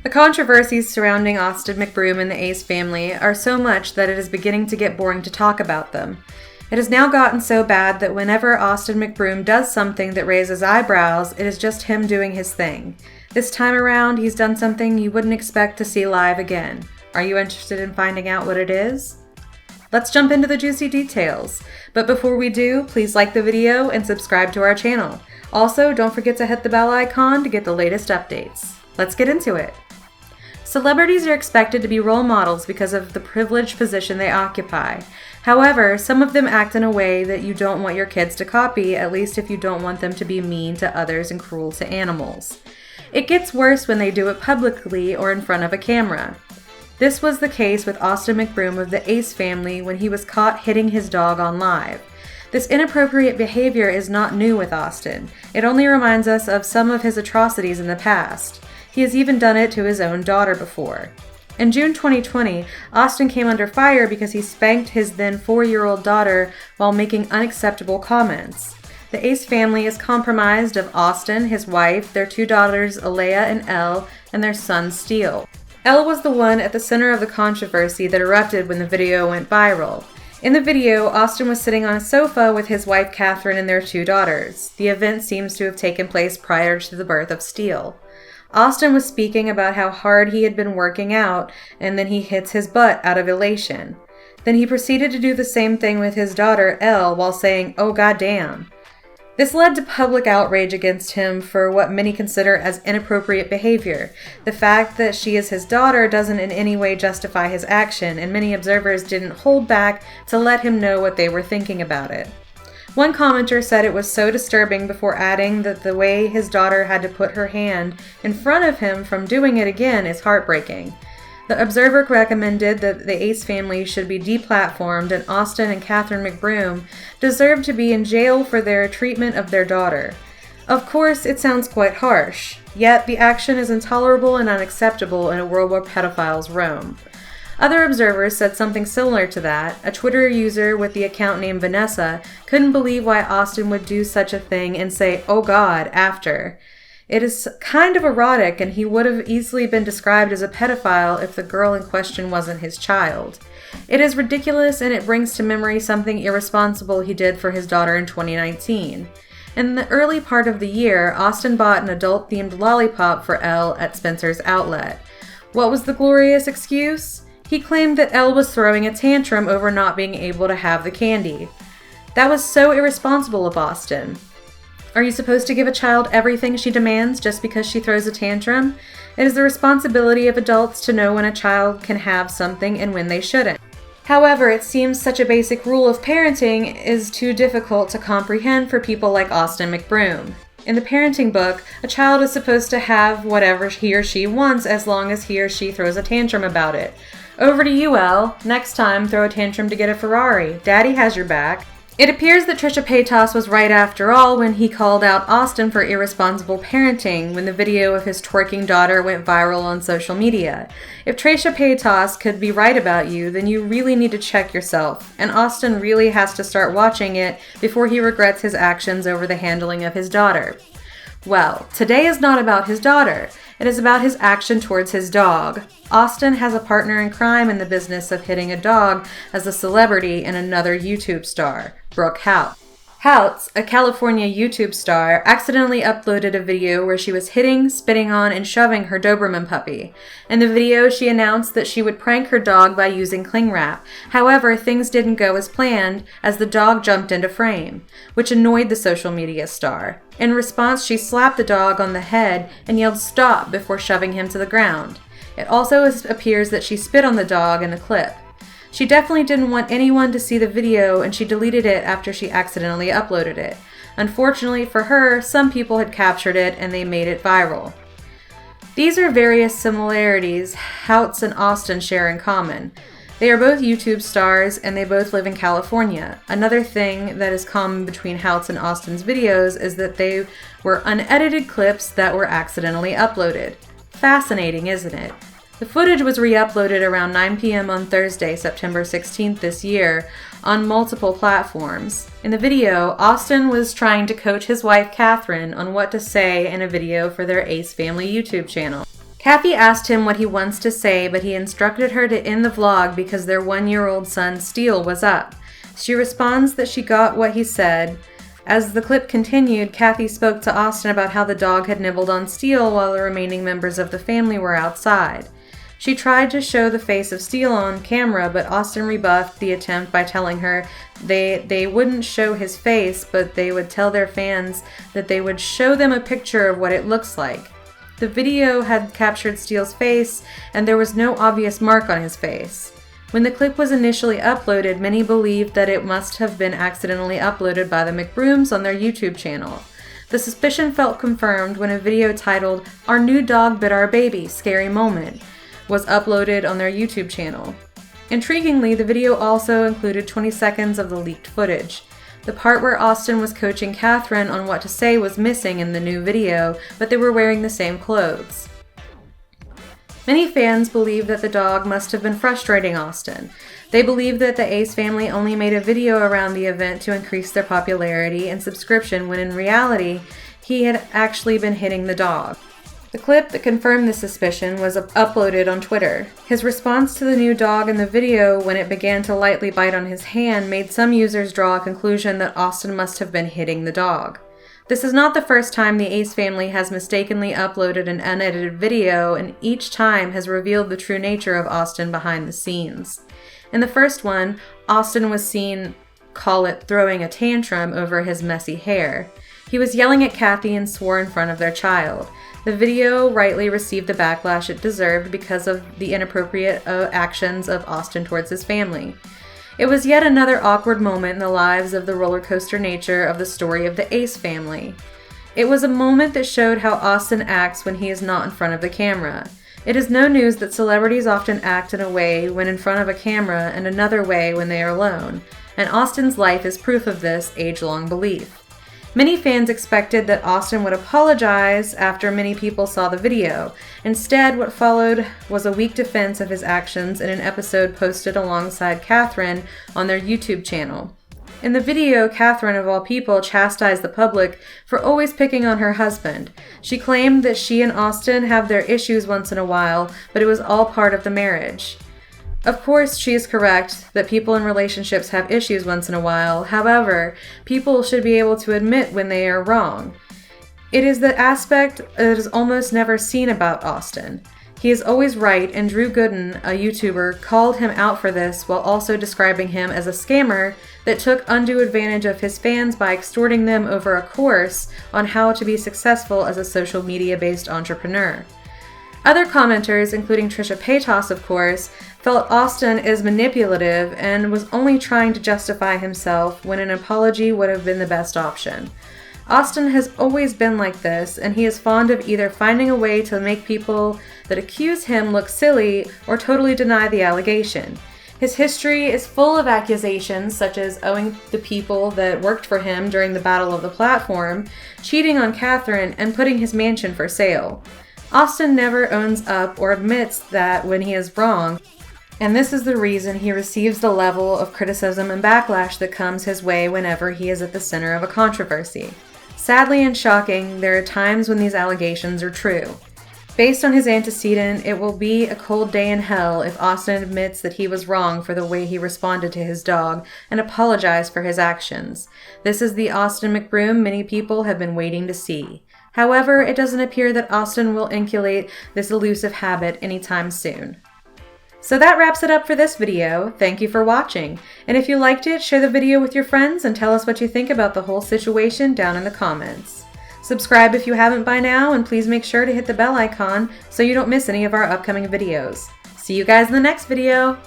The controversies surrounding Austin McBroom and the Ace family are so much that it is beginning to get boring to talk about them. It has now gotten so bad that whenever Austin McBroom does something that raises eyebrows, it is just him doing his thing. This time around, he's done something you wouldn't expect to see live again. Are you interested in finding out what it is? Let's jump into the juicy details. But before we do, please like the video and subscribe to our channel. Also, don't forget to hit the bell icon to get the latest updates. Let's get into it. Celebrities are expected to be role models because of the privileged position they occupy. However, some of them act in a way that you don't want your kids to copy, at least if you don't want them to be mean to others and cruel to animals. It gets worse when they do it publicly or in front of a camera. This was the case with Austin McBroom of the Ace family when he was caught hitting his dog on live. This inappropriate behavior is not new with Austin. It only reminds us of some of his atrocities in the past. He has even done it to his own daughter before. In June 2020, Austin came under fire because he spanked his then 4-year-old daughter while making unacceptable comments. The Ace family is comprised of Austin, his wife, their 2 daughters, Alea and Elle, and their son, Steele. Elle was the one at the center of the controversy that erupted when the video went viral. In the video, Austin was sitting on a sofa with his wife, Catherine, and their 2 daughters. The event seems to have taken place prior to the birth of Steele. Austin was speaking about how hard he had been working out, and then he hits his butt out of elation. Then he proceeded to do the same thing with his daughter, Elle, while saying, "Oh goddamn." This led to public outrage against him for what many consider as inappropriate behavior. The fact that she is his daughter doesn't in any way justify his action, and many observers didn't hold back to let him know what they were thinking about it. One commenter said it was so disturbing before adding that the way his daughter had to put her hand in front of him from doing it again is heartbreaking. The observer recommended that the Ace family should be deplatformed, and Austin and Catherine McBroom deserve to be in jail for their treatment of their daughter. Of course, it sounds quite harsh, yet the action is intolerable and unacceptable in a world where pedophiles roam. Other observers said something similar to that. A Twitter user with the account name Vanessa couldn't believe why Austin would do such a thing and say, "Oh God," after. It is kind of erotic, and he would have easily been described as a pedophile if the girl in question wasn't his child. It is ridiculous, and it brings to memory something irresponsible he did for his daughter in 2019. In the early part of the year, Austin bought an adult-themed lollipop for Elle at Spencer's Outlet. What was the glorious excuse? He claimed that Elle was throwing a tantrum over not being able to have the candy. That was so irresponsible of Austin. Are you supposed to give a child everything she demands just because she throws a tantrum? It is the responsibility of adults to know when a child can have something and when they shouldn't. However, it seems such a basic rule of parenting is too difficult to comprehend for people like Austin McBroom. In the parenting book, a child is supposed to have whatever he or she wants as long as he or she throws a tantrum about it. Over to you, Elle. Next time, throw a tantrum to get a Ferrari. Daddy has your back. It appears that Trisha Paytas was right after all when he called out Austin for irresponsible parenting when the video of his twerking daughter went viral on social media. If Trisha Paytas could be right about you, then you really need to check yourself, and Austin really has to start watching it before he regrets his actions over the handling of his daughter. Well, today is not about his daughter. It is about his action towards his dog. Austin has a partner in crime in the business of hitting a dog as a celebrity and another YouTube star, Brooke Hout. Hout, a California YouTube star, accidentally uploaded a video where she was hitting, spitting on, and shoving her Doberman puppy. In the video, she announced that she would prank her dog by using cling wrap. However, things didn't go as planned, as the dog jumped into frame, which annoyed the social media star. In response, she slapped the dog on the head and yelled "stop" before shoving him to the ground. It also appears that she spit on the dog in the clip. She definitely didn't want anyone to see the video, and she deleted it after she accidentally uploaded it. Unfortunately for her, some people had captured it and they made it viral. These are various similarities Hout and Austin share in common. They are both YouTube stars and they both live in California. Another thing that is common between Hout and Austin's videos is that they were unedited clips that were accidentally uploaded. Fascinating, isn't it? The footage was re-uploaded around 9 p.m. on Thursday, September 16th this year, on multiple platforms. In the video, Austin was trying to coach his wife, Catherine, on what to say in a video for their Ace Family YouTube channel. Kathy asked him what he wants to say, but he instructed her to end the vlog because their 1-year-old son, Steele, was up. She responds that she got what he said. As the clip continued, Kathy spoke to Austin about how the dog had nibbled on Steele while the remaining members of the family were outside. She tried to show the face of Steele on camera, but Austin rebuffed the attempt by telling her they wouldn't show his face, but they would tell their fans that they would show them a picture of what it looks like. The video had captured Steele's face, and there was no obvious mark on his face. When the clip was initially uploaded, many believed that it must have been accidentally uploaded by the McBrooms on their YouTube channel. The suspicion felt confirmed when a video titled, "Our New Dog Bit Our Baby, Scary Moment," was uploaded on their YouTube channel. Intriguingly, the video also included 20 seconds of the leaked footage. The part where Austin was coaching Catherine on what to say was missing in the new video, but they were wearing the same clothes. Many fans believe that the dog must have been frustrating Austin. They believe that the Ace family only made a video around the event to increase their popularity and subscription, when in reality, he had actually been hitting the dog. The clip that confirmed this suspicion was uploaded on Twitter. His response to the new dog in the video, when it began to lightly bite on his hand, made some users draw a conclusion that Austin must have been hitting the dog. This is not the first time the Ace family has mistakenly uploaded an unedited video, and each time has revealed the true nature of Austin behind the scenes. In the first one, Austin was seen, call it, throwing a tantrum over his messy hair. He was yelling at Kathy and swore in front of their child. The video rightly received the backlash it deserved because of the inappropriate actions of Austin towards his family. It was yet another awkward moment in the lives of the roller coaster nature of the story of the Ace family. It was a moment that showed how Austin acts when he is not in front of the camera. It is no news that celebrities often act in a way when in front of a camera and another way when they are alone, and Austin's life is proof of this age-long belief. Many fans expected that Austin would apologize after many people saw the video. Instead, what followed was a weak defense of his actions in an episode posted alongside Catherine on their YouTube channel. In the video, Catherine, of all people, chastised the public for always picking on her husband. She claimed that she and Austin have their issues once in a while, but it was all part of the marriage. Of course, she is correct that people in relationships have issues once in a while. However, people should be able to admit when they are wrong. It is the aspect that is almost never seen about Austin. He is always right, and Drew Gooden, a YouTuber, called him out for this while also describing him as a scammer that took undue advantage of his fans by extorting them over a course on how to be successful as a social media-based entrepreneur. Other commenters, including Trisha Paytas, of course, felt Austin is manipulative and was only trying to justify himself when an apology would have been the best option. Austin has always been like this, and he is fond of either finding a way to make people that accuse him look silly or totally deny the allegation. His history is full of accusations, such as owing the people that worked for him during the Battle of the Platform, cheating on Catherine, and putting his mansion for sale. Austin never owns up or admits that when he is wrong, and this is the reason he receives the level of criticism and backlash that comes his way whenever he is at the center of a controversy. Sadly and shocking, there are times when these allegations are true. Based on his antecedent, it will be a cold day in hell if Austin admits that he was wrong for the way he responded to his dog and apologized for his actions. This is the Austin McBroom many people have been waiting to see. However, it doesn't appear that Austin will inculcate this elusive habit anytime soon. So that wraps it up for this video. Thank you for watching. And if you liked it, share the video with your friends and tell us what you think about the whole situation down in the comments. Subscribe if you haven't by now, and please make sure to hit the bell icon so you don't miss any of our upcoming videos. See you guys in the next video!